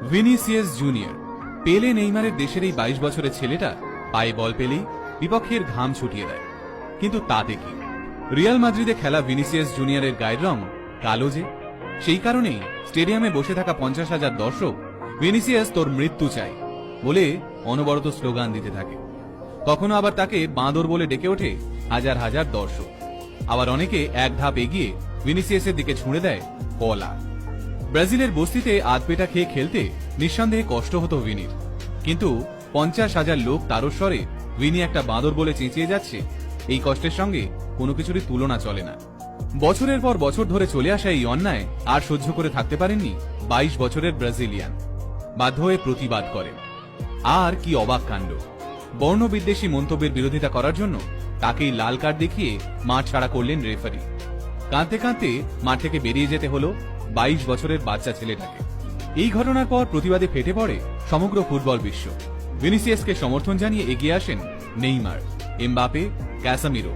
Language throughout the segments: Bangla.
ভিনিসিয়াস জুনিয়র পেলে নেইমারের দেশের এই 22 বছরের ছেলেটা পায়ে বল পেলেই বিপক্ষের ঘাম ছুটিয়ে দেয়। কিন্তু তাতে কি, রিয়াল মাদ্রিদে খেলা ভিনিসিয়াস জুনিয়রের গায়ের রং কালো যে, সেই কারণেই স্টেডিয়ামে বসে থাকা 50,000 দর্শক ভিনিসিয়াস তোর মৃত্যু চাই বলে অনবরত স্লোগান দিতে থাকে। কখনো আবার তাকে বাঁদর বলে ডেকে ওঠে হাজার হাজার দর্শক। আবার অনেকে এক ধাপ এগিয়ে ভিনিসিয়াসের দিকে ছুঁড়ে দেয় কলা। ব্রাজিলের বস্তিতে আধপেটা খেয়ে খেলতে নিঃসন্দেহে কষ্ট হতো ভিনির, কিন্তু 50,000 লোক তারস্বরে ভিনি একটা বাঁদর বলে চেঁচিয়ে যাচ্ছে, এই কষ্টের সঙ্গে কোনো কিছুরই তুলনা চলে না। বছরের পর বছর ধরে চলে আসা এই অন্যায় আর সহ্য করে থাকতে পারেননি 22 বছরের ব্রাজিলিয়ান। বাধ্য হয়ে প্রতিবাদ করেন। আর কি অবাক কাণ্ড, বর্ণবিদ্বেষী মন্তব্যের বিরোধিতা করার জন্য তাকেই লাল কার্ড দেখিয়ে মাঠ ছাড়া করলেন রেফারি। কাঁদতে কাঁদতে মাঠ থেকে বেরিয়ে যেতে হলো 22 বছরের বাচ্চা ছেলেটাকে। এই ঘটনার পর প্রতিবাদে ফেটে পড়ে সমগ্র ফুটবল বিশ্ব। ভিনিসিয়াসকে সমর্থন জানিয়ে এগিয়ে আসেন নেইমার, এমবাপে, ক্যাসামিরো,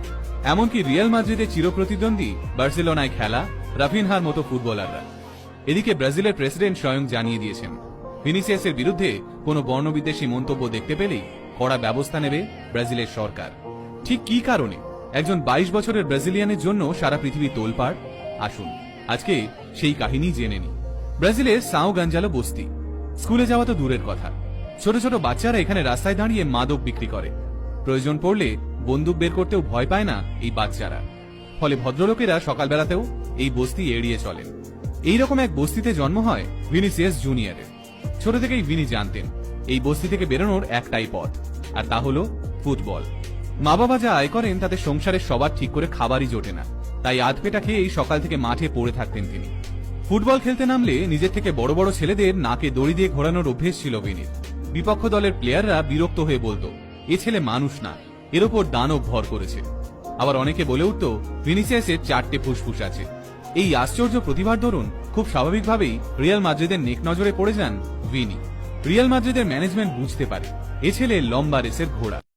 এমনকি রিয়াল মাদ্রিদের চিরপ্রতিদ্বন্দ্বী বার্সেলোনায় খেলা রাফিনহার মতো ফুটবলাররা। এদিকে ব্রাজিলের প্রেসিডেন্ট স্বয়ং জানিয়ে দিয়েছেন, ভিনিসিয়াসের বিরুদ্ধে কোনো বর্ণবিদ্বেষী মন্তব্য দেখতে পেলেই কড়া ব্যবস্থা নেবে ব্রাজিলের সরকার। ঠিক কি কারণে একজন 22 বছরের ব্রাজিলিয়ানের জন্য সারা পৃথিবী তোলপাড়, আসুন আজকে সেই কাহিনী জেনে নি। ব্রাজিলের সাও গাঞ্জালো বস্তি। স্কুলে যাওয়া তো দূরের কথা, ছোট ছোট বাচ্চারা এখানে রাস্তায় দাঁড়িয়ে মাদক বিক্রি করে। প্রয়োজন পড়লে বন্দুক বের করতেও ভয় পায় না এই বাচ্চারা। ফলে ভদ্রলোকেরা সকালবেলাতেও এই বস্তি এড়িয়ে চলেন। এইরকম এক বস্তিতে জন্ম হয় ভিনিসিয়াস জুনিয়রের। ছোট থেকেই ভিনি জানতেন এই বস্তি থেকে বেরোনোর একটাই পথ, আর তা হলো ফুটবল। মা বাবা যা আয় করেন তাতে সংসারের সবার ঠিক করে খাবারই জোটে না, তাই আধপেটা খেয়েই সকাল থেকে মাঠে পড়ে থাকতেন তিনি। ফুটবল খেলতে নামলে নিজের থেকে বড় বড় ছেলেদের নাকে দড়ি দিয়ে ঘোরানোর অভ্যেস ছিল ভিনির। বিপক্ষ দলের প্লেয়াররা বিরক্ত হয়ে বলতো, এ ছেলে মানুষ না, এর ওপর দানব ভর করেছে। আবার অনেকে বলে উঠত, ভিনিসিয়াসের 4টে ফুসফুস আছে। এই আশ্চর্য প্রতিভার দরুন খুব স্বাভাবিকভাবেই রিয়াল মাদ্রিদের নেক নজরে পড়ে যান ভিনি। রিয়াল মাদ্রিদের ম্যানেজমেন্ট বুঝতে পারে এ ছেলে লম্বা রেসের ঘোড়া।